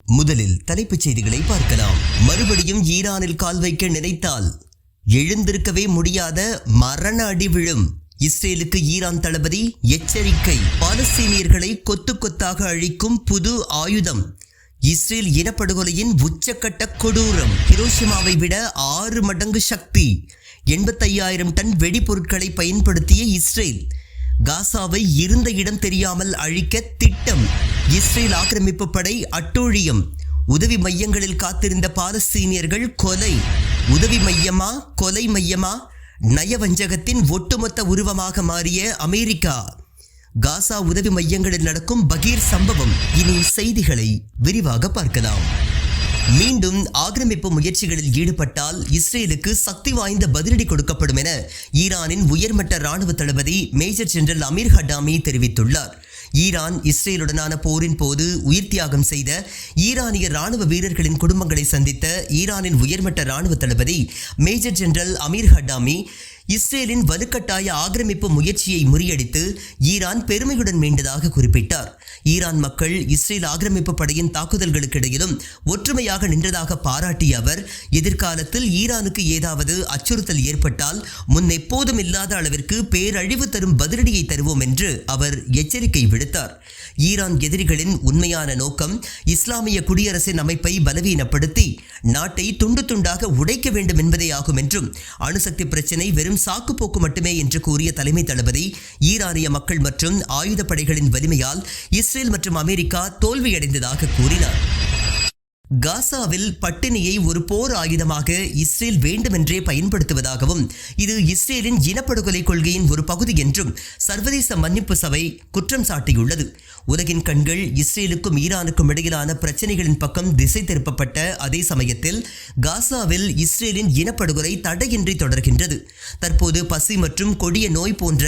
முதலில் தலைப்புச் செய்திகளை பார்க்கலாம். மறுபடியும் ஈரானில் கால் வைக்க நினைத்தால் எழுந்திருக்கவே முடியாத மரண அடி விழும். இஸ்ரேலுக்கு ஈரான் தளபதி எச்சரிக்கை. பாலஸ்தீனியர்களை கொத்து கொத்தாக அழிக்கும் புது ஆயுதம். இஸ்ரேல் இனப்படுகொலையின் உச்சக்கட்ட கொடூரம். ஹிரோஷிமாவை விட 6 மடங்கு சக்தி. 85,000 டன் வெடிபொருட்களை பயன்படுத்திய இஸ்ரேல். காசாவை இருந்த இடம் தெரியாமல் அழிக்க திட்டம். இஸ்ரேல் ஆக்கிரமிப்பு படை அட்டூழியம். உதவி மையங்களில் காத்திருந்த பாலஸ்தீனியர்கள் கொலை. உதவி மையமா கொலை மையமா? நயவஞ்சகத்தின் ஒட்டுமொத்த உருவமாக மாறிய அமெரிக்கா. காசா உதவி மையங்களில் நடக்கும் பகீர் சம்பவம். இனி செய்திகளை விரிவாக பார்க்கலாம். மீண்டும் ஆக்கிரமிப்பு முயற்சிகளில் ஈடுபட்டால் இஸ்ரேலுக்கு சக்தி வாய்ந்த பதிலடி கொடுக்கப்படும் என ஈரானின் உயர்மட்ட ராணுவ தளபதி மேஜர் ஜெனரல் அமீர் ஹட்டாமி தெரிவித்துள்ளார். ஈரான் இஸ்ரேலுடனான போரின் போது உயிர் தியாகம் செய்த ஈரானிய ராணுவ வீரர்களின் குடும்பங்களை சந்தித்த ஈரானின் உயர்மட்ட ராணுவ தளபதி மேஜர் ஜெனரல் அமீர் ஹட்டாமி இஸ்ரேலின் வலுக்கட்டாய ஆக்கிரமிப்பு முயற்சியை முறியடித்து ஈரான் பெருமையுடன் மீண்டதாக குறிப்பிட்டார். ஈரான் மக்கள் இஸ்ரேல் ஆக்கிரமிப்பு படையின் தாக்குதல்களுக்கு இடையிலும் ஒற்றுமையாக நின்றதாக பாராட்டிய அவர், எதிர்காலத்தில் ஈரானுக்கு ஏதாவது அச்சுறுத்தல் ஏற்பட்டால் முன் எப்போதும் இல்லாத அளவிற்கு பேரழிவு தரும் பதிலடியை தருவோம் என்று அவர் எச்சரிக்கை விடுத்தார். ஈரான் எதிரிகளின் உண்மையான நோக்கம் இஸ்லாமிய குடியரசின் அமைப்பை பலவீனப்படுத்தி நாட்டை துண்டு துண்டாக உடைக்க வேண்டும் என்பதே ஆகும் என்றும், அணுசக்தி பிரச்சினை வெறும் சாக்குப்போக்கு மட்டுமே என்று கூறிய தலைமை தளபதி, ஈரானிய மக்கள் மற்றும் ஆயுதப்படைகளின் வலிமையால் இஸ்ரேல் மற்றும் அமெரிக்கா தோல்வியடைந்ததாக கூறினார். காசாவில் பட்டினியை ஒரு போர் ஆயுதமாக இஸ்ரேல் வேண்டுமென்றே பயன்படுத்துவதாகவும், இது இஸ்ரேலின் இனப்படுகொலை கொள்கையின் ஒரு பகுதி என்றும் சர்வதேச மன்னிப்பு சபை குற்றம் சாட்டியுள்ளது. உலகின் கண்கள் இஸ்ரேலுக்கும் ஈரானுக்கும் இடையிலான பிரச்சனைகளின் பக்கம் திசை திருப்பப்பட்ட அதே சமயத்தில் காசாவில் இஸ்ரேலின் இனப்படுகொலை தடையின்றி தொடர்கின்றது. தற்போது பசி மற்றும் கொடிய நோய் போன்ற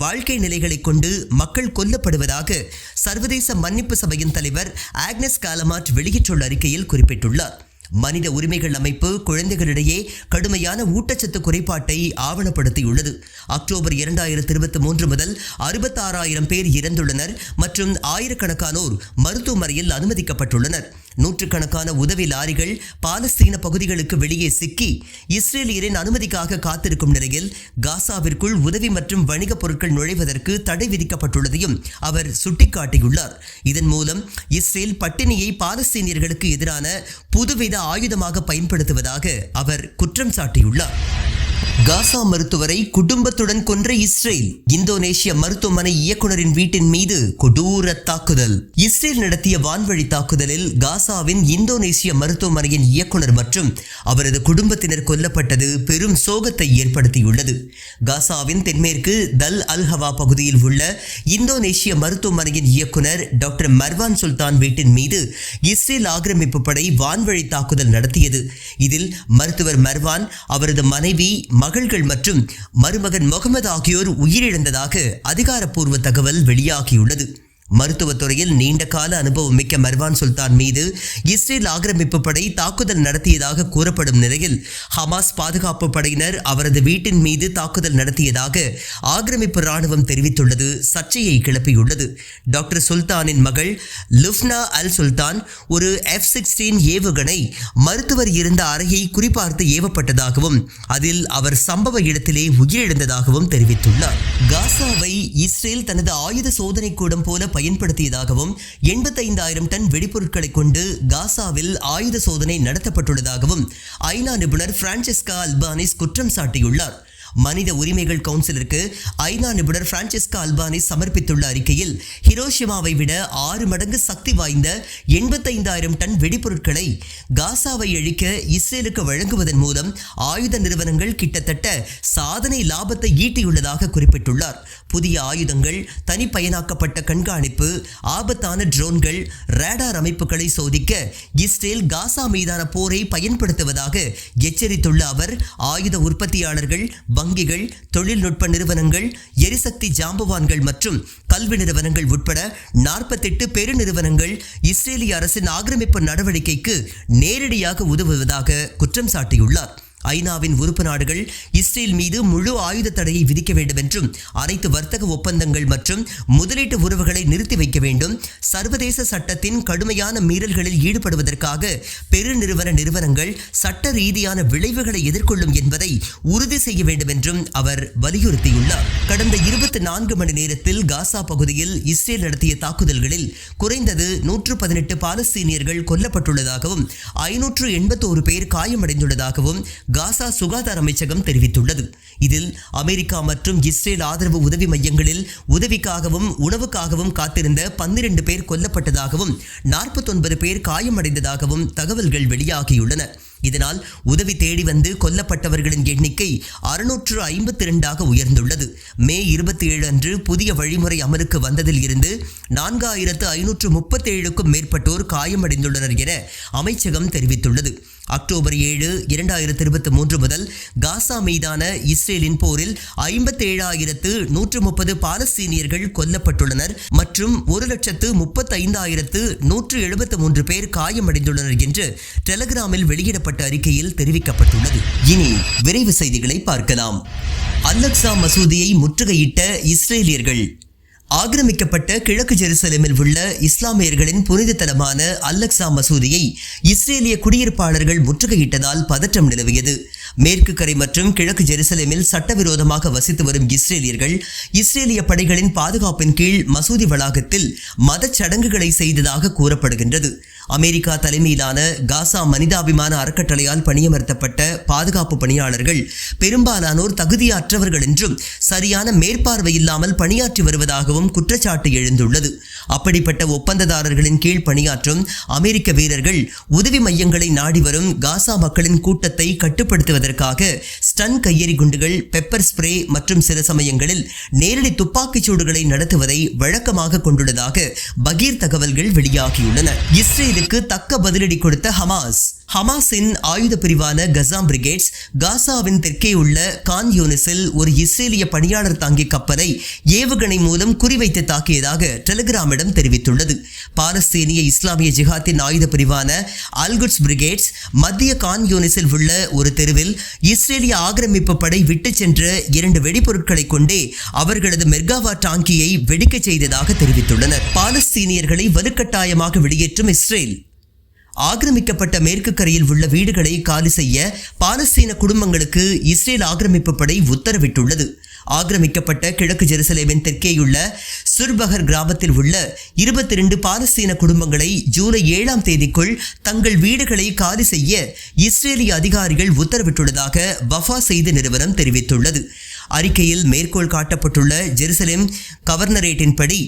வாழ்க்கை நிலைகளை கொண்டு மக்கள் கொல்லப்படுவதாக சர்வதேச மன்னிப்பு சபையின் தலைவர் ஆக்னஸ் காலமாட் வெளியிட்டுள்ள அறிக்கையில் குறிப்பிட்டுள்ளார். மனித உரிமைகள் அமைப்பு குழந்தைகளிடையே கடுமையான ஊட்டச்சத்து குறைபாட்டை ஆவணப்படுத்தியுள்ளது. அக்டோபர் 2023 முதல் 66,000 பேர் இறந்துள்ளனர் மற்றும் ஆயிரக்கணக்கானோர் மருத்துவமனையில் அனுமதிக்கப்பட்டுள்ளனர். நூற்றுக்கணக்கான உதவி லாரிகள் பாலஸ்தீன பகுதிகளுக்கு வெளியே சிக்கி இஸ்ரேலியரின் அனுமதிக்காக காத்திருக்கும் நிலையில் காசாவிற்குள் உதவி மற்றும் வணிகப் பொருட்கள் நுழைவதற்கு தடை விதிக்கப்பட்டுள்ளதையும் அவர் சுட்டிக்காட்டியுள்ளார். இதன் மூலம் இஸ்ரேல் பட்டினியை பாலஸ்தீனியர்களுக்கு எதிரான புதுவித ஆயுதமாக பயன்படுத்துவதாக அவர் குற்றம் சாட்டியுள்ளார். காசா மருத்துவரை குடும்பத்துடன் கொன்ற இஸ்ரேல். இந்தோனேஷிய மருத்துவமனை இயக்குனரின் வீட்டின் மீது கொடூர தாக்குதல். இஸ்ரேல் நடத்திய வான்வழி தாக்குதலில் காசாவின் இந்தோனேஷிய மருத்துவமனையின் இயக்குனர் மற்றும் அவரது குடும்பத்தினர் கொல்லப்பட்டது பெரும் சோகத்தை ஏற்படுத்தியுள்ளது. காசாவின் தென்மேற்கு தல் அல் ஹவா பகுதியில் உள்ள இந்தோனேஷிய மருத்துவமனையின் இயக்குனர் டாக்டர் மர்வான் சுல்தான் வீட்டின் மீது இஸ்ரேல் ஆக்கிரமிப்பு படை வான்வழி தாக்குதல் நடத்தியது. இதில் மருத்துவர் மர்வான், அவரது மனைவி, மகள்கள் மற்றும் மருமகன் முகமது ஆகியோர் உயிரிழந்ததாக அதிகாரப்பூர்வ தகவல் வெளியாகியுள்ளது. மருத்துவத்துறையில் நீண்ட கால அனுபவம் மிக்க மர்வான் சுல்தான் மீது இஸ்ரேல் ஆக்கிரமிப்பு படை தாக்குதல் நடத்தியதாக கூறப்படும் நிலையில் ஹமாஸ் பாதுகாப்பு படையினர் அவரது வீட்டின் மீது தாக்குதல் நடத்தியதாக ஆக்கிரமிப்பு ராணுவம் தெரிவித்துள்ளது சர்ச்சையை கிளப்பியுள்ளது. டாக்டர் சுல்தானின் மகள் லுஃப்னா அல் சுல்தான் ஒரு F-16 ஏவுகணை மருத்துவர் இருந்த அறையை குறிப்பார்த்து ஏவப்பட்டதாகவும் அதில் அவர் சம்பவ இடத்திலே உயிரிழந்ததாகவும் தெரிவித்துள்ளார். காசாவை இஸ்ரேல் தனது ஆயுத சோதனை கூடம் போல பயன்படுத்தியதாகவும் 85,000 டன் வெடிபொருட்களை கொண்டு காசாவில் ஆயுத சோதனை நடத்தப்பட்டுள்ளதாகவும் ஐநா நிபுணர் பிரான்செஸ்கா அல்பானிஸ் குற்றம் சாட்டியுள்ளார். மனித உரிமைகள் கவுன்சிலருக்கு ஐநா நிபுணர் பிரான்செஸ்கா அல்பானிஸ் சமர்ப்பித்துள்ள அறிக்கையில், ஹிரோஷிமாவை விட 6 மடங்கு சக்தி வாய்ந்த 85,000 டன் வெடிபொருட்களை காசாவை அழிக்க இஸ்ரேலுக்கு வழங்குவதன் மூலம் ஆயுத நிறுவனங்கள் கிட்டத்தட்ட சாதனை லாபத்தை ஈட்டியுள்ளதாக குறிப்பிட்டுள்ளார். புதிய ஆயுதங்கள், தனிப்பயனாக்கப்பட்ட கண்காணிப்பு, ஆபத்தான ட்ரோன்கள், ரேடார் அமைப்புகளை சோதிக்க இஸ்ரேல் காசா மீதான போரை பயன்படுத்துவதாக எச்சரித்துள்ள அவர், ஆயுத உற்பத்தியாளர்கள், வங்கிகள், தொழில்நுட்ப நிறுவனங்கள், எரிசக்தி ஜாம்பவான்கள் மற்றும் கல்வி நிறுவனங்கள் உட்பட 48 பெருநிறுவனங்கள் இஸ்ரேலிய அரசின் ஆக்கிரமிப்பு நடவடிக்கைக்கு நேரடியாக உதவுவதாக குற்றம் சாட்டியுள்ளார். ஐநாவின் உறுப்பு நாடுகள் இஸ்ரேல் மீது முழு ஆயுத தடையை விதிக்க வேண்டும் என்றும் அனைத்து வர்த்தக ஒப்பந்தங்கள் மற்றும் முதலீட்டு உறவுகளை நிறுத்தி வைக்க வேண்டும், சர்வதேச சட்டத்தின் கடுமையான மீறல்களில் ஈடுபடுவதற்காக நிறுவனங்கள் சட்ட ரீதியான விளைவுகளை எதிர்கொள்ளும் என்பதை உறுதி செய்ய வேண்டும் என்றும் அவர் வலியுறுத்தியுள்ளார். கடந்த 24 மணி நேரத்தில் காசா பகுதியில் இஸ்ரேல் நடத்திய தாக்குதல்களில் குறைந்தது 118 பாலஸ்தீனியர்கள் கொல்லப்பட்டுள்ளதாகவும் 581 பேர் காயமடைந்துள்ளதாகவும் காசா சுகாதார அமைச்சகம் தெரிவித்துள்ளது. இதில் அமெரிக்கா மற்றும் இஸ்ரேல் ஆதரவு உதவி மையங்களில் உதவிக்காகவும் உணவுக்காகவும் காத்திருந்த 12 பேர் கொல்லப்பட்டதாகவும் 49 பேர் காயமடைந்ததாகவும் தகவல்கள் வெளியாகியுள்ளன. இதனால் உதவி தேடி வந்து கொல்லப்பட்டவர்களின் எண்ணிக்கை 652ஆக உயர்ந்துள்ளது. மே 27 அன்று புதிய வழிமுறை அமலுக்கு வந்ததில் இருந்து 4537க்கும் மேற்பட்டோர் காயமடைந்துள்ளனர் என அமைச்சகம் தெரிவித்துள்ளது. அக்டோபர் 7, 2023 முதல் காசா மீதான இஸ்ரேலின் போரில் 57,130 பாலஸ்தீனியர்கள் கொல்லப்பட்டுள்ளனர் மற்றும் 1,35,173 பேர் காயமடைந்துள்ளனர் என்று டெலகிராமில் வெளியிடப்பட்ட அறிக்கையில் தெரிவிக்கப்பட்டுள்ளது. இனி விரைவு செய்திகளை பார்க்கலாம். அல்-அக்ஸா மசூதியை முற்றுகையிட்ட இஸ்ரேலியர்கள். ஆக்கிரமிக்கப்பட்ட கிழக்கு ஜெருசலேமில் உள்ள இஸ்லாமியர்களின் புனித தலமான அல்-அக்ஸா மசூதியை இஸ்ரேலிய குடியிருப்பாளர்கள் முற்றுகையிட்டதால் பதற்றம் நிலவியது. மேற்கு கரை மற்றும் கிழக்கு ஜெருசலேமில் சட்டவிரோதமாக வசித்து வரும் இஸ்ரேலியர்கள் இஸ்ரேலிய படைகளின் பாதுகாப்பின் கீழ் மசூதி வளாகத்தில் மத சடங்குகளை செய்ததாக கூறப்படுகின்றது. அமெரிக்கா தலைமையிலான காசா மனிதாபிமான அறக்கட்டளையால் பணியமர்த்தப்பட்ட பாதுகாப்பு பணியாளர்கள் பெரும்பாலானோர் தகுதியற்றவர்கள் என்றும் சரியான மேற்பார்வை இல்லாமல் பணியாற்றி வருவதாகவும் குற்றச்சாட்டு எழுந்துள்ளது. அப்படிப்பட்ட ஒப்பந்ததாரர்களின் கீழ் பணியாற்றும் அமெரிக்க வீரர்கள் உதவி மையங்களை நாடி வரும் காசா மக்களின் கூட்டத்தை கட்டுப்படுத்துவதற்காக ஸ்டன் கையெறி குண்டுகள், பெப்பர் ஸ்ப்ரே மற்றும் சில சமயங்களில் நேரடி துப்பாக்கிச் சூடுகளை நடத்துவதை வழக்கமாக கொண்டுள்ளதாக பகீர் தகவல்கள் வெளியாகியுள்ளன. இஸ்ரேலுக்கு தக்க பதிலடி கொடுத்த ஹமாஸின் ஆயுத பிரிவான கசாம் பிரிகேட்ஸ் காசாவின் தெற்கே உள்ள கான் யூனிஸில் ஒரு இஸ்ரேலிய பணியாளர் தாங்கிய கப்பலை ஏவுகணை மூலம் குறிவைத்து தாக்கியதாக டெலிகிராமிடம் தெரிவித்துள்ளது. பாலஸ்தீனிய இஸ்லாமிய ஜிஹாத்தின் ஆயுத பிரிவான அல்குட்ஸ் பிரிகேட்ஸ் மத்திய கான் யூனிஸில் உள்ள ஒரு தெருவில் இஸ்ரேலிய ஆக்கிரமிப்பு படை விட்டு சென்ற 2 வெடிபொருட்களை கொண்டே அவர்களது மெர்காவா டாங்கியை வெடிக்க செய்ததாக தெரிவித்துள்ளனர். பாலஸ்தீனியர்களை வலுக்கட்டாயமாக வெளியேற்றும் இஸ்ரேல் ஆக்கிரமிக்கப்பட்ட மேற்கு கரையில் உள்ள வீடுகளை காலி செய்ய பாலஸ்தீன குடும்பங்களுக்கு இஸ்ரேல் ஆக்கிரமிப்பு படை உத்தரவிட்டுள்ளது. ஆக்கிரமிக்கப்பட்ட கிழக்கு ஜெருசலேமின் தெற்கேயுள்ள சுர்பகர் கிராமத்தில் உள்ள 22 பாலஸ்தீன குடும்பங்களை ஜூலை 7ஆம் தேதிக்குள் தங்கள் வீடுகளை காலி செய்ய இஸ்ரேலிய அதிகாரிகள் உத்தரவிட்டுள்ளதாக வஃபா செய்தி நிறுவனம் தெரிவித்துள்ளது. அறிக்கையில் மேற்கோள் காட்டப்பட்டுள்ள ஜெருசலேம் கவர்னரேட்டின்படி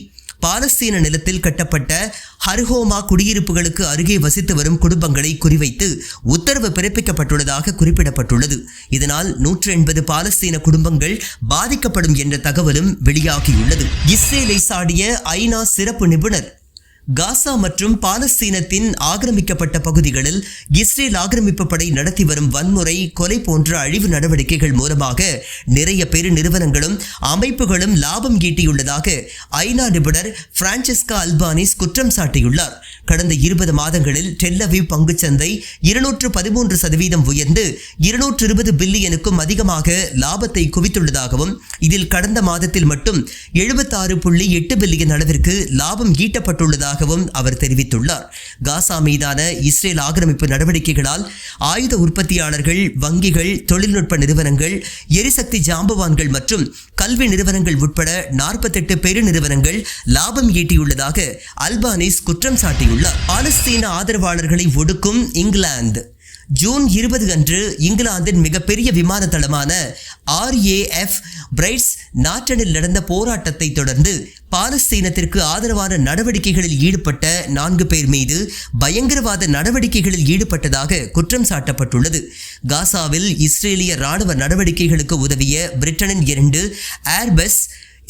பாலஸ்தீன நிலத்தில் கட்டப்பட்ட ஹர்ஹோமா குடியிருப்புகளுக்கு அருகே வசித்து வரும் குடும்பங்களை குறிவைத்து உத்தரவு பிறப்பிக்கப்பட்டுள்ளதாக குறிப்பிடப்பட்டுள்ளது. இதனால் 180 பாலஸ்தீன குடும்பங்கள் பாதிக்கப்படும் என்ற தகவலும் வெளியாகியுள்ளது. இஸ்ரேலை சாடிய ஐநா சிறப்பு நிபுணர். காசா மற்றும் பாலஸ்தீனத்தின் ஆக்கிரமிக்கப்பட்ட பகுதிகளில் இஸ்ரேல் ஆக்கிரமிப்பு படை நடத்தி வரும் வன்முறை, கொலை போன்ற அழிவு நடவடிக்கைகள் மூலமாக நிறைய பெருநிறுவனங்களும் அமைப்புகளும் லாபம் ஈட்டியுள்ளதாக ஐநா நிபுணர் பிரான்சிஸ்கா அல்பானிஸ் குற்றம் சாட்டியுள்ளார். கடந்த 20 மாதங்களில் டெல் அவீவ் பங்குச்சந்தை 213% உயர்ந்து 220 பில்லியனுக்கும் அதிகமாக லாபத்தை குவித்துள்ளதாகவும் இதில் கடந்த மாதத்தில் மட்டும் 76.8 பில்லியன் அளவிற்கு லாபம் ஈட்டப்பட்டுள்ளதாகவும் அவர் தெரிவித்துள்ளார். காசா மீதான இஸ்ரேல் ஆக்கிரமிப்பு நடவடிக்கைகளால் ஆயுத உற்பத்தியாளர்கள், வங்கிகள், தொழில்நுட்ப நிறுவனங்கள், எரிசக்தி ஜாம்பவான்கள் மற்றும் கல்வி நிறுவனங்கள் உட்பட 48 பெருநிறுவனங்கள் லாபம் ஈட்டியுள்ளதாக அல்பானிஸ் குற்றம் சாட்டியுள்ளார். பாலஸ்தீன ஆதரவாளர்களை ஒடுக்கும் இங்கிலாந்து. ஜூன் 20 அன்று இங்கிலாந்தின் மிகப்பெரிய விமான தளமான RAF பிரைட்ஸ் நாட்டனில் நடந்த போராட்டத்தை தொடர்ந்து பாலஸ்தீனத்திற்கு ஆதரவான நடவடிக்கைகளில் ஈடுபட்ட 4 பேர் மீது பயங்கரவாத நடவடிக்கைகளில் ஈடுபட்டதாக குற்றம் சாட்டப்பட்டுள்ளது. காசாவில் இஸ்ரேலிய ராணுவ நடவடிக்கைகளுக்கு உதவிய பிரிட்டனின் 2 ஏர்பஸ்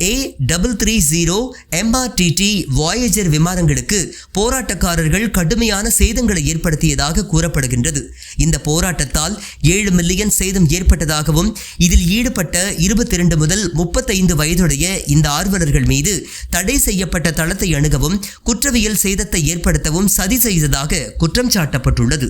A330 MRTT வாயேஜர் விமானங்களுக்கு போராட்டக்காரர்கள் கடுமையான சேதங்களை ஏற்படுத்தியதாக கூறப்படுகின்றது. இந்த போராட்டத்தால் 7 மில்லியன் சேதம் ஏற்பட்டதாகவும் இதில் ஈடுபட்ட 22 முதல் 35 வயதுடைய இந்த ஆர்வலர்கள் மீது தடை செய்யப்பட்ட தளத்தை அணுகவும் குற்றவியல் சேதத்தை ஏற்படுத்தவும் சதி செய்ததாக குற்றம் சாட்டப்பட்டுள்ளது.